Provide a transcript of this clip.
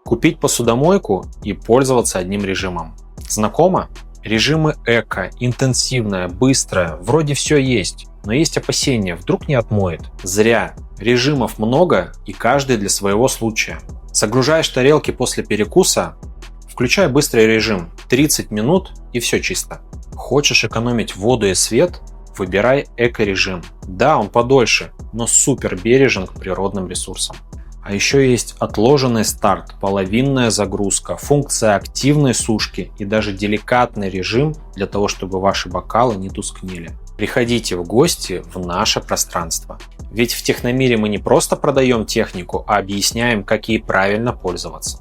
Купить посудомойку и пользоваться одним режимом. Знакомо? Режимы эко, интенсивное, быстрое, вроде все есть, но есть опасения, вдруг не отмоет. Зря. Режимов много и каждый для своего случая. Загружаешь тарелки после перекуса, включай быстрый режим, 30 минут и все чисто. Хочешь экономить воду и свет? Выбирай эко-режим. Да, он подольше, но супер бережен к природным ресурсам. А еще есть отложенный старт, половинная загрузка, функция активной сушки и даже деликатный режим для того, чтобы ваши бокалы не тускнели. Приходите в гости в наше пространство. Ведь в Техномире мы не просто продаем технику, а объясняем, как ей правильно пользоваться.